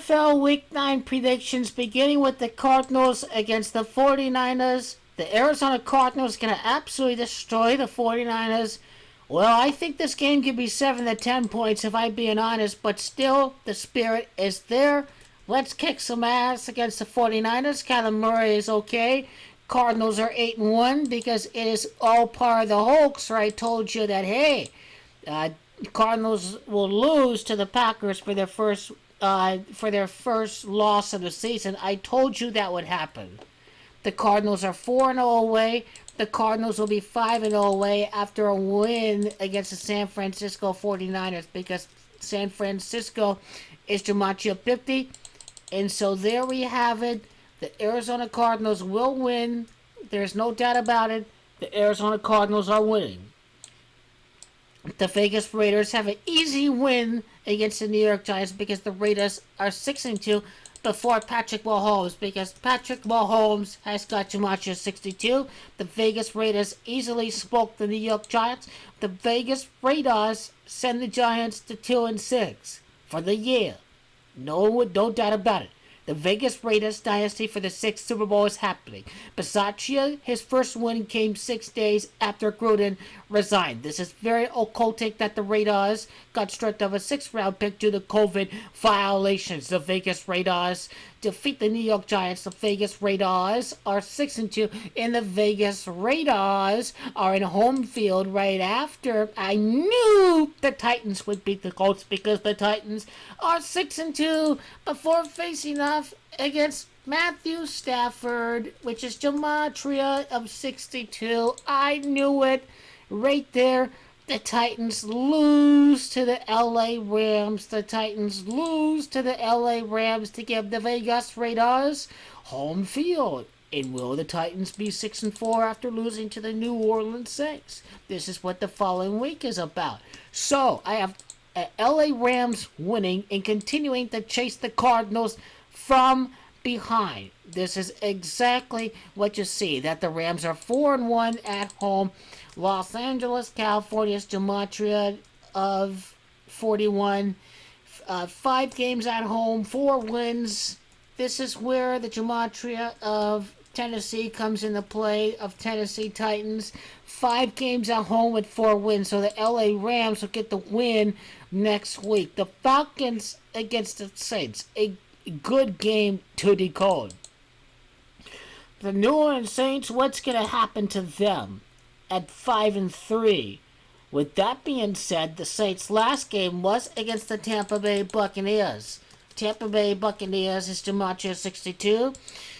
NFL Week 9 predictions, beginning with the Cardinals against the 49ers. The Arizona Cardinals going to absolutely destroy the 49ers. Well, I think this game could be 7 to 10 points if I'm being honest, but still, the spirit is there. Let's kick some ass against the 49ers. Kyler Murray is okay. Cardinals are 8-1 because it is all part of the hoax where I told you that, hey, Cardinals will lose to the Packers for their first loss of the season. I told you that would happen. The Cardinals are 4-0 away. The Cardinals will be 5-0 away after a win against the San Francisco 49ers because San Francisco is Jumanji 50. And so there we have it. The Arizona Cardinals will win. There's no doubt about it. The Arizona Cardinals are winning. The Vegas Raiders have an easy win against the New York Giants because the Raiders are 6-2 before Patrick Mahomes, because Patrick Mahomes has got Jumanji 62. The Vegas Raiders easily spoke the New York Giants. The Vegas Raiders send the Giants to 2-6 for the year. No doubt about it. The Vegas Raiders dynasty for the 6th Super Bowl is happening. Bisaccia, his first win came 6 days after Gruden resigned. This is very occultic that the Raiders got stripped of a 6th-round pick due to COVID violations. The Vegas Raiders defeat the New York Giants. The Vegas Raiders are 6-2, and the Vegas Raiders are in home field right after. I knew the Titans would beat the Colts because the Titans are 6-2 before facing off against Matthew Stafford, which is gematria of 62. I knew it right there. The Titans lose to the LA Rams. The Titans lose to the LA Rams to give the Vegas Raiders home field. And will the Titans be 6-4 after losing to the New Orleans Saints? This is what the following week is about. So, I have LA Rams winning and continuing to chase the Cardinals from behind. This is exactly what you see, that the Rams are 4-1 at home. Los Angeles, California's gematria of 41. 5 games at home, 4 wins. This is where the gematria of Tennessee comes into play, of Tennessee Titans. 5 games at home with 4 wins. So the LA Rams will get the win next week. The Falcons against the Saints. A good game to decode. The New Orleans Saints, what's going to happen to them at 5-3? With that being said, the Saints' last game was against the Tampa Bay Buccaneers. Tampa Bay Buccaneers is gematria 62.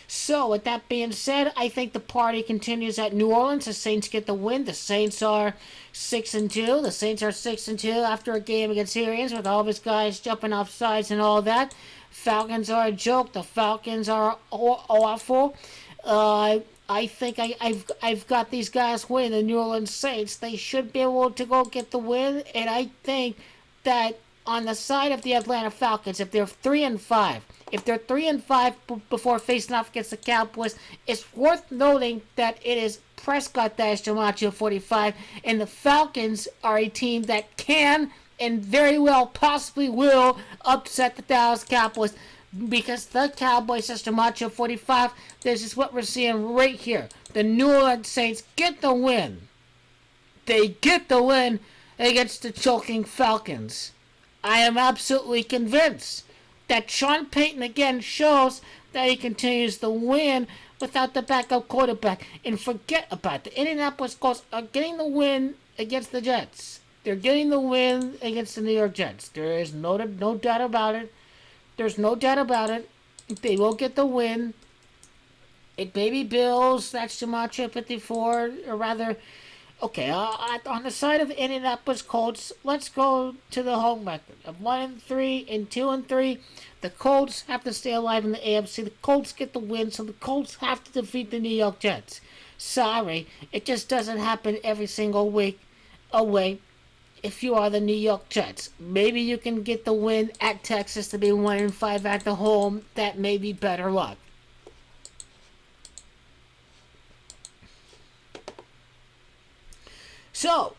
So, with that being said, I think the party continues at New Orleans. The Saints get the win. The Saints are 6-2. The Saints are 6-2 after a game against Arians with all of his guys jumping off sides and all that. Falcons are a joke. The Falcons are awful. I think I've got these guys winning, the New Orleans Saints. They should be able to go get the win, and I think that on the side of the Atlanta Falcons, if they're 3-5, before facing off against the Cowboys, it's worth noting that it is Prescott that is gematria 45, and the Falcons are a team that can and very well possibly will upset the Dallas Cowboys, because the Cowboys is gematria 45. This is what we're seeing right here. The New Orleans Saints get the win. They get the win against the choking Falcons. I am absolutely convinced that Sean Payton again shows that he continues to win without the backup quarterback. And forget about it. The Indianapolis Colts are getting the win against the Jets. They're getting the win against the New York Jets. There is no doubt about it. There's no doubt about it. They will get the win. It may be Bills. That's gematria 54. Or rather, okay, on the side of the Indianapolis Colts, let's go to the home record of 1-3 and 2-3. The Colts have to stay alive in the AFC. The Colts get the win, so the Colts have to defeat the New York Jets. Sorry, it just doesn't happen every single week away. If you are the New York Jets, maybe you can get the win at Texas to be 1-5 at the home. That may be better luck. So,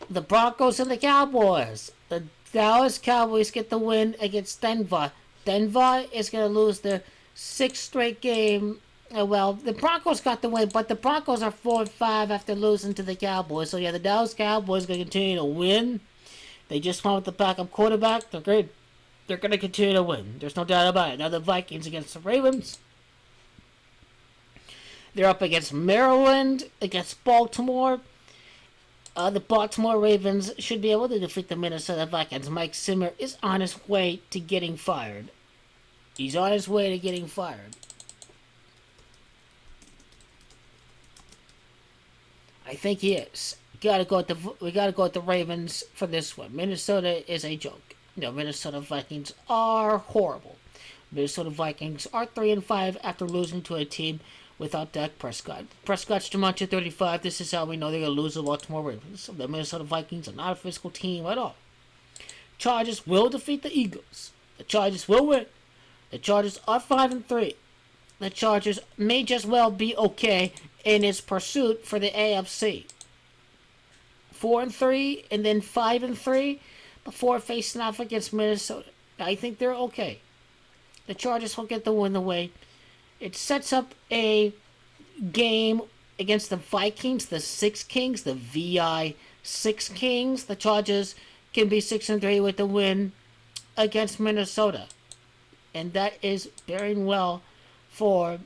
the Broncos and the Cowboys. The Dallas Cowboys get the win against Denver. Denver is going to lose their sixth straight game. Well, the Broncos got the win, but the Broncos are 4-5 after losing to the Cowboys. So yeah, the Dallas Cowboys are going to continue to win. They just won with the backup quarterback. They're great. They're going to continue to win. There's no doubt about it. Now the Vikings against the Ravens. They're up against Maryland, against Baltimore. The Baltimore Ravens should be able to defeat the Minnesota Vikings. Mike Zimmer is on his way to getting fired. He's on his way to getting fired. I think he is. We gotta go with the Ravens for this one. Minnesota is a joke. No, Minnesota Vikings are horrible. Minnesota Vikings are 3-5 after losing to a team without Dak Prescott. Prescott's Jumanji 35. This is how we know they're going to lose the Baltimore Ravens. The Minnesota Vikings are not a physical team at all. Chargers will defeat the Eagles. The Chargers will win. The Chargers are 5-3. The Chargers may just well be okay in its pursuit for the AFC. 4-3 and then 5-3 before facing off against Minnesota. I think they're okay. The Chargers will get the win away. It sets up a game against the Vikings, the Six Kings, the VI Six Kings. The Chargers can be 6-3 with the win against Minnesota. And that is bearing well for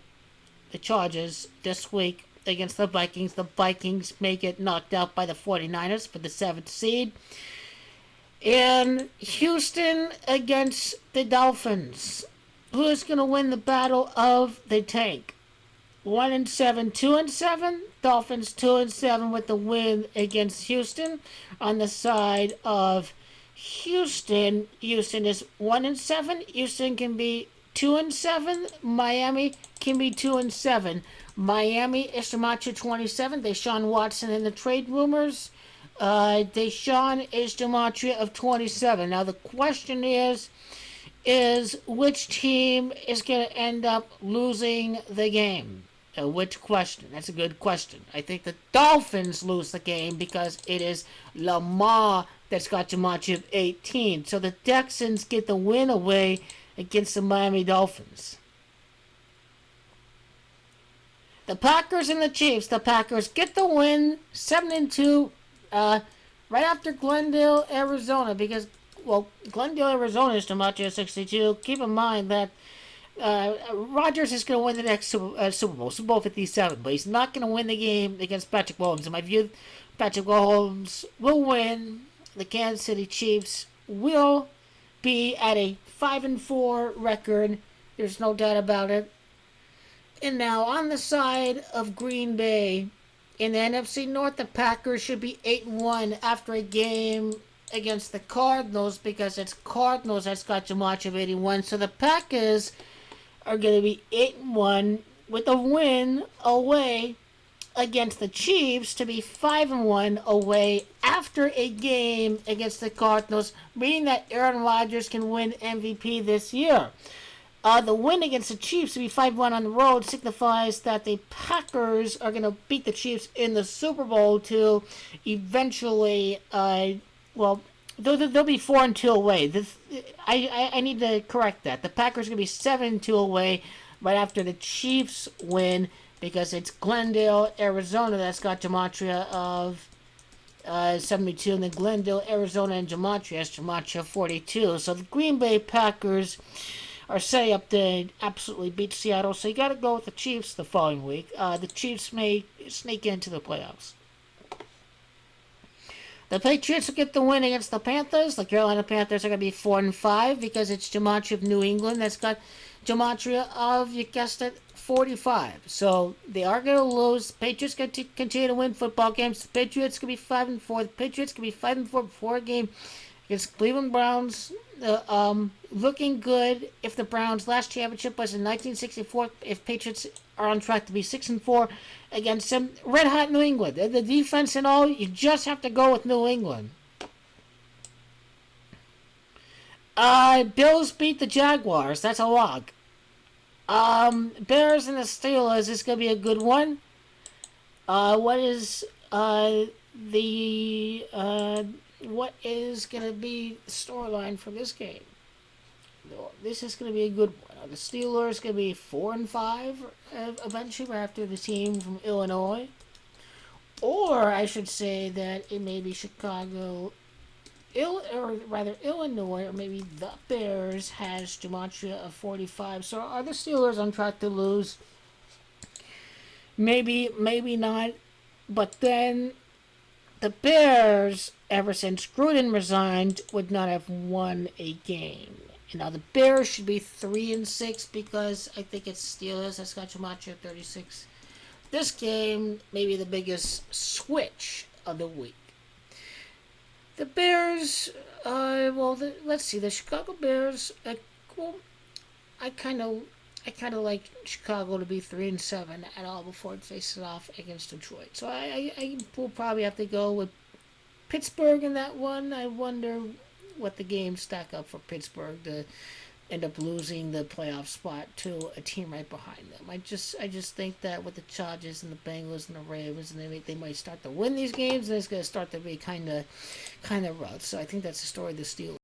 the Chargers this week against the Vikings. The Vikings may get knocked out by the 49ers for the 7th seed. And Houston against the Dolphins. Who is going to win the battle of the tank? 1-7, 2-7. Dolphins 2-7 with the win against Houston. On the side of Houston, Houston is 1-7. Houston can be 2-7. Miami can be 2-7. Miami is Jumanji 27. Deshaun Watson in the trade rumors. Deshaun is Jumanji of 27. Now the question is which team is going to end up losing the game? Which question? That's a good question. I think the Dolphins lose the game because it is Lamar that's got Jumanji of 18. So the Texans get the win away against the Miami Dolphins. The Packers and the Chiefs. The Packers get the win 7-2 right after Glendale, Arizona, because Glendale, Arizona is Jumanji of 62. Keep in mind that Rodgers is going to win the next Super Bowl, Super Bowl 57, but he's not going to win the game against Patrick Mahomes. In my view, Patrick Mahomes will win. The Kansas City Chiefs will be at a 5-4 record. There's no doubt about it. And now on the side of Green Bay, in the NFC North, the Packers should be 8-1 after a game against the Cardinals, because it's Cardinals that's got Jumanji of 81. So the Packers are going to be 8-1 with a win away against the Chiefs to be 5-1 away after a game against the Cardinals, meaning that Aaron Rodgers can win MVP this year. The win against the Chiefs to be 5-1 on the road signifies that the Packers are going to beat the Chiefs in the Super Bowl to eventually they'll be 4-2 away. I need to correct that. The Packers are going to be 7-2 away right after the Chiefs win, because it's Glendale, Arizona that's got gematria of 72, and then Glendale, Arizona and gematria has gematria 42. So the Green Bay Packers are setting up to absolutely beat Seattle. So you got to go with the Chiefs the following week. The Chiefs may sneak into the playoffs. The Patriots will get the win against the Panthers. The Carolina Panthers are going to be 4-5 because it's gematria of New England that's got gematria of, you guessed it, 45. So they are going to lose. Patriots going to continue to win football games. The Patriots going to be 5-4. The Patriots going to be 5-4 before a game against Cleveland Browns. Looking good if the Browns' last championship was in 1964. If Patriots are on track to be 6-4 against some red hot New England. The defense and all, you just have to go with New England. Bills beat the Jaguars. That's a lock. Bears and the Steelers is going to be a good one. What is going to be the storyline for this game? this is going to be a good one. Are the Steelers going to be 4-5 eventually after the team from Illinois? Or I should say that it may be Chicago, or rather Illinois, or maybe the Bears has gematria of 45. So are the Steelers on track to lose? Maybe not. But then the Bears, ever since Gruden resigned, would not have won a game. And now the Bears should be 3-6 because I think it's Steelers that's got gematria 36. This game may be the biggest switch of the week. The Bears, let's see, the Chicago Bears. Well, I kind of, like Chicago to be 3-7 at all before it faces off against Detroit. So I will probably have to go with Pittsburgh in that one. I wonder what the games stack up for Pittsburgh to end up losing the playoff spot to a team right behind them. I just think that with the Chargers and the Bengals and the Ravens, and they might start to win these games, and it's going to start to be kind of rough. So I think that's the story of the Steelers.